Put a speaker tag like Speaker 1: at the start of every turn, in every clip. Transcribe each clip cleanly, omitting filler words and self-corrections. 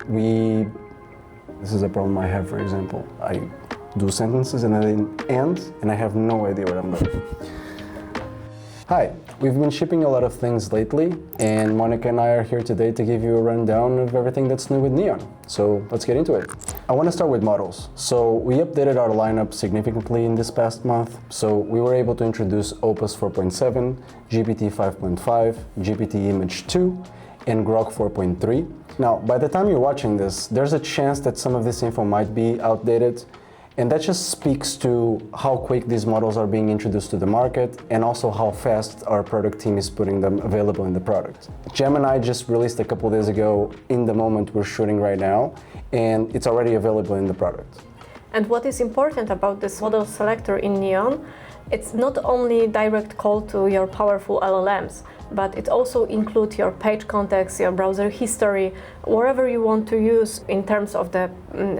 Speaker 1: This is a problem I have, for example. I do sentences and then end, and I have no idea what I'm doing. Hi, we've been shipping a lot of things lately, and Monica and I are here today to give you a rundown of everything that's new with Neon. So let's get into it. I want to start with models. So we updated our lineup significantly in this past month. So we were able to introduce Opus 4.7, GPT 5.5, GPT Image 2, and Grok 4.3. Now, by the time you're watching this, there's a chance that some of this info might be outdated, and that just speaks to how quick these models are being introduced to the market and also how fast our product team is putting them available in the product. Gemini just released a couple days ago in the moment we're shooting right now, and it's already available in the product.
Speaker 2: And what is important about this model selector in Neon, it's not only direct call to your powerful LLMs, but it also includes your page context, your browser history, wherever you want to use in terms of the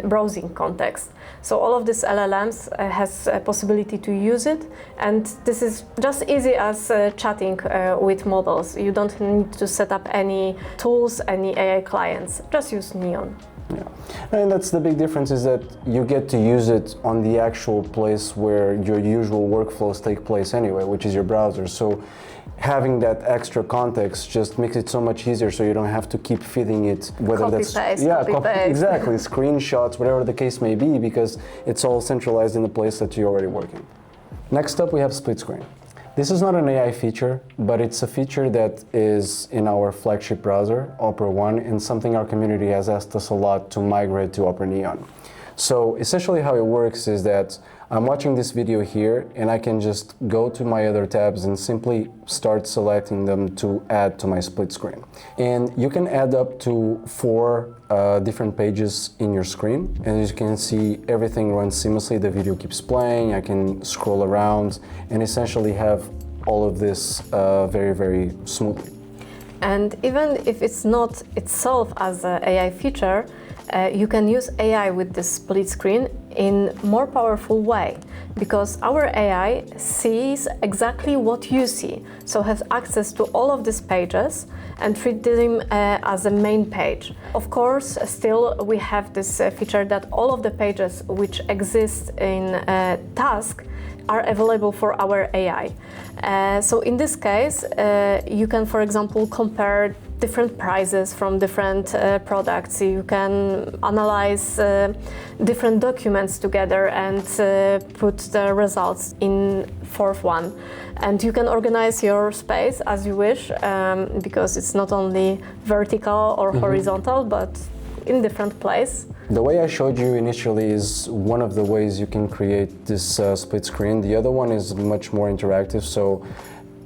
Speaker 2: browsing context. So all of these LLMs has a possibility to use it, and this is just easy as chatting with models. You don't need to set up any tools, any AI clients, just use Neon.
Speaker 1: Yeah, and that's the big difference, is that you get to use it on the actual place where your usual workflows take place anyway, which is your browser. So having that extra context just makes it so much easier, so you don't have to keep feeding it, whether
Speaker 2: copy
Speaker 1: that's
Speaker 2: paste,
Speaker 1: exactly, screenshots, whatever the case may be, because it's all centralized in the place that you're already working. Next up, we have split screen. This is not an AI feature, but it's a feature that is in our flagship browser, Opera One, and something our community has asked us a lot to migrate to Opera Neon. So essentially how it works is that I'm watching this video here, and I can just go to my other tabs and simply start selecting them to add to my split screen. And you can add up to 4 different pages in your screen, and as you can see, everything runs seamlessly. The video keeps playing, I can scroll around, and essentially have all of this very, very smoothly.
Speaker 2: And even if it's not itself as an AI feature, you can use AI with this split screen in more powerful way, because our AI sees exactly what you see, so has access to all of these pages and treat them as a main page. Of course, still we have this feature that all of the pages which exist in task are available for our AI. So in this case, you can, for example, compare different prices from different products. You can analyze different documents together and put the results in fourth one. And you can organize your space as you wish, because it's not only vertical or horizontal, but in different place.
Speaker 1: The way I showed you initially is one of the ways you can create this split screen. The other one is much more interactive. So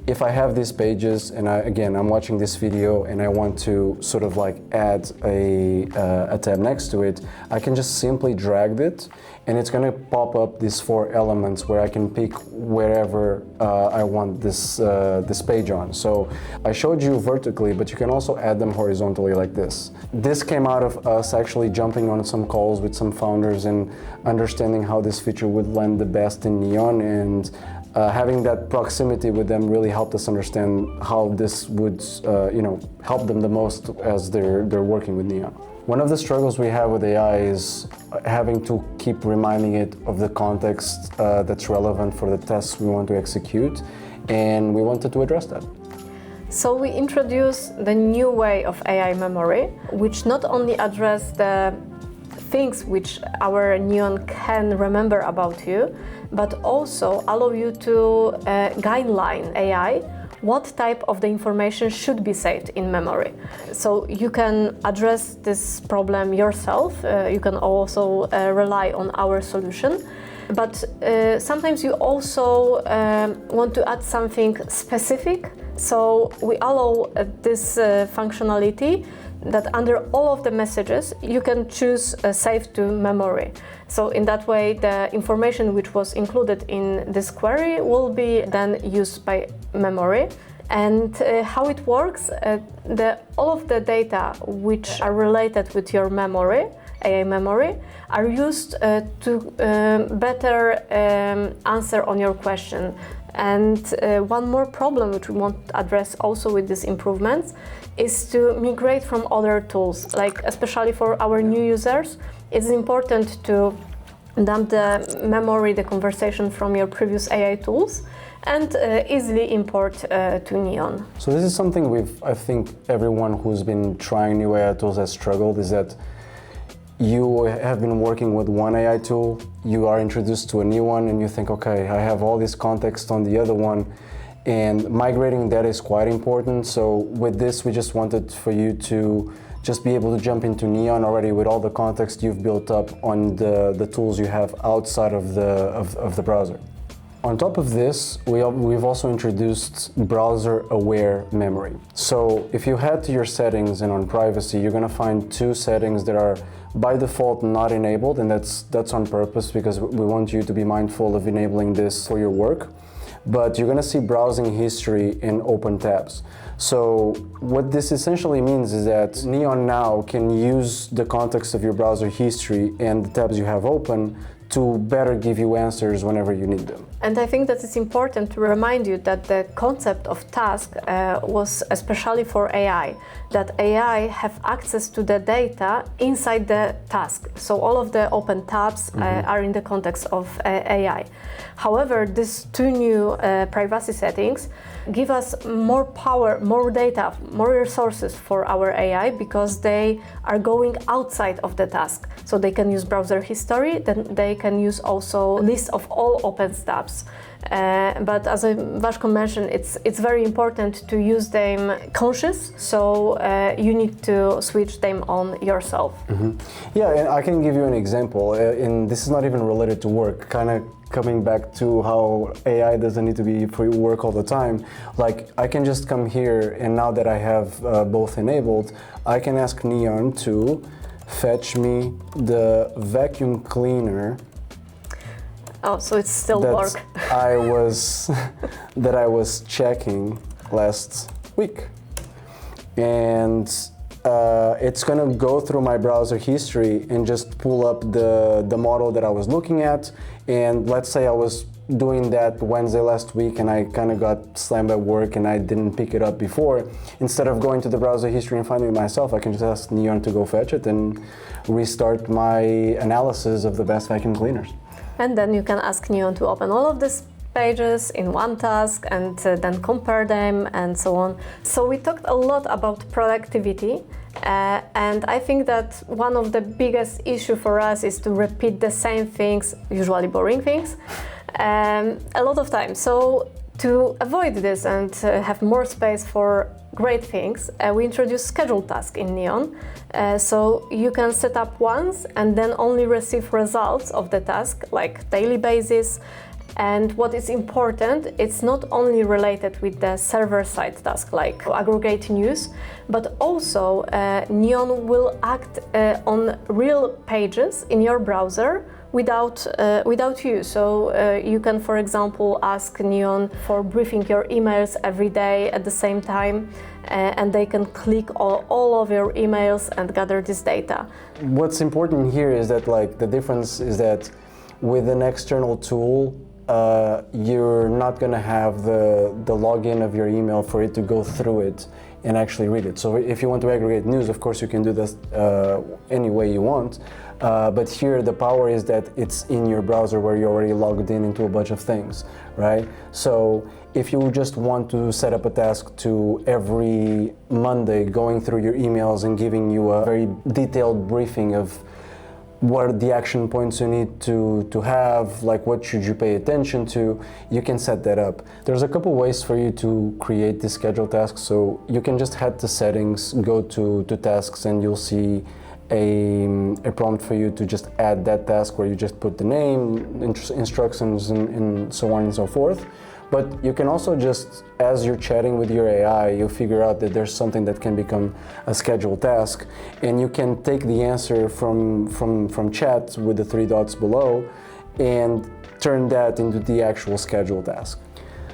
Speaker 1: if I have these pages and I'm watching this video and I want to sort of like add a tab next to it, I can just simply drag it, and it's going to pop up these 4 elements where I can pick wherever I want this page on. So I showed you vertically, but you can also add them horizontally like this. This came out of us actually jumping on some calls with some founders and understanding how this feature would land the best in Neon, and having that proximity with them really helped us understand how this would help them the most as they're working with Neon. One of the struggles we have with AI is having to keep reminding it of the context that's relevant for the tasks we want to execute, and we wanted to address that.
Speaker 2: So we introduced the new way of AI memory, which not only address the things which our Neon can remember about you, but also allow you to guideline AI what type of the information should be saved in memory. So you can address this problem yourself. You can also rely on our solution. But sometimes you also want to add something specific. So we allow this functionality that under all of the messages you can choose save to memory. So in that way the information which was included in this query will be then used by memory. And how it works, all of the data which are related with your memory, AI memory, are used to better answer on your question. And one more problem which we want to address also with these improvements is to migrate from other tools. Like especially for our new users, it's important to dump the memory, the conversation from your previous AI tools and easily import to Neon.
Speaker 1: So this is something I think everyone who's been trying new AI tools has struggled, is that you have been working with one AI tool, you are introduced to a new one and you think, okay, I have all this context on the other one, and migrating that is quite important. So with this, we just wanted for you to just be able to jump into Neon already with all the context you've built up on the tools you have outside of the browser. On top of this, we've also introduced browser-aware memory. So if you head to your settings and on privacy, you're going to find two settings that are by default not enabled, and that's on purpose because we want you to be mindful of enabling this for your work. But you're going to see browsing history in open tabs. So what this essentially means is that Neon now can use the context of your browser history and the tabs you have open to better give you answers whenever you need them.
Speaker 2: And I think that it's important to remind you that the concept of task was especially for AI, that AI have access to the data inside the task. So all of the open tabs are in the context of AI. However, these two new privacy settings give us more power, more data, more resources for our AI because they are going outside of the task. So they can use browser history, then they can use also list of all open tabs. But as Vashko mentioned, it's very important to use them conscious, so you need to switch them on yourself.
Speaker 1: Yeah, and I can give you an example, and this is not even related to work, kind of coming back to how AI doesn't need to be for work all the time. Like, I can just come here, and now that I have both enabled, I can ask Neon to fetch me the vacuum cleaner.
Speaker 2: Oh, so it's still work.
Speaker 1: that I was checking last week, and it's gonna go through my browser history and just pull up the model that I was looking at. And let's say I was doing that Wednesday last week and I kind of got slammed by work and I didn't pick it up before. Instead of going to the browser history and finding it myself, I can just ask Neon to go fetch it and restart my analysis of the best vacuum cleaners.
Speaker 2: And then you can ask Neon to open all of these pages in one task and then compare them and so on. So we talked a lot about productivity, and I think that one of the biggest issue for us is to repeat the same things, usually boring things, a lot of time. So to avoid this and have more space for great things, we introduced scheduled tasks in Neon. So you can set up once and then only receive results of the task, like daily basis. And what is important, it's not only related with the server-side task, like aggregate news, but also Neon will act on real pages in your browser without you. So you can, for example, ask Neon for briefing your emails every day at the same time, and they can click all of your emails and gather this data.
Speaker 1: What's important here is that, like, the difference is that with an external tool, you're not going to have the login of your email for it to go through it and actually read it. So if you want to aggregate news, of course you can do this any way you want. But here the power is that it's in your browser where you're already logged into a bunch of things, right? So if you just want to set up a task to every Monday going through your emails and giving you a very detailed briefing of what are the action points you need to have, like what should you pay attention to, you can set that up. There's a couple ways for you to create this scheduled task. So you can just head to settings, go to tasks, and you'll see a prompt for you to just add that task where you just put the name, instructions, and so on and so forth. But you can also just, as you're chatting with your AI, you figure out that there's something that can become a scheduled task, and you can take the answer from chat with the three dots below and turn that into the actual scheduled task.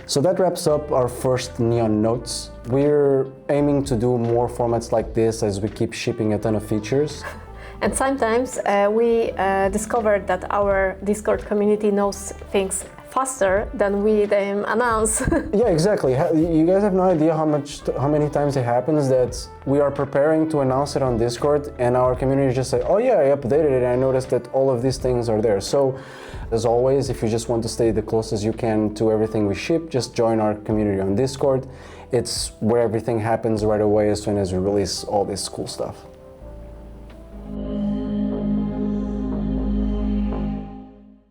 Speaker 1: So that wraps up our first Neon Notes. We're aiming to do more formats like this as we keep shipping a ton of features.
Speaker 2: And sometimes we discovered that our Discord community knows things faster than we them announce.
Speaker 1: Yeah, exactly. You guys have no idea how many times it happens that we are preparing to announce it on Discord and our community just say, oh yeah, I updated it and I noticed that all of these things are there. So as always, if you just want to stay the closest you can to everything we ship, just join our community on Discord. It's where everything happens right away as soon as we release all this cool stuff.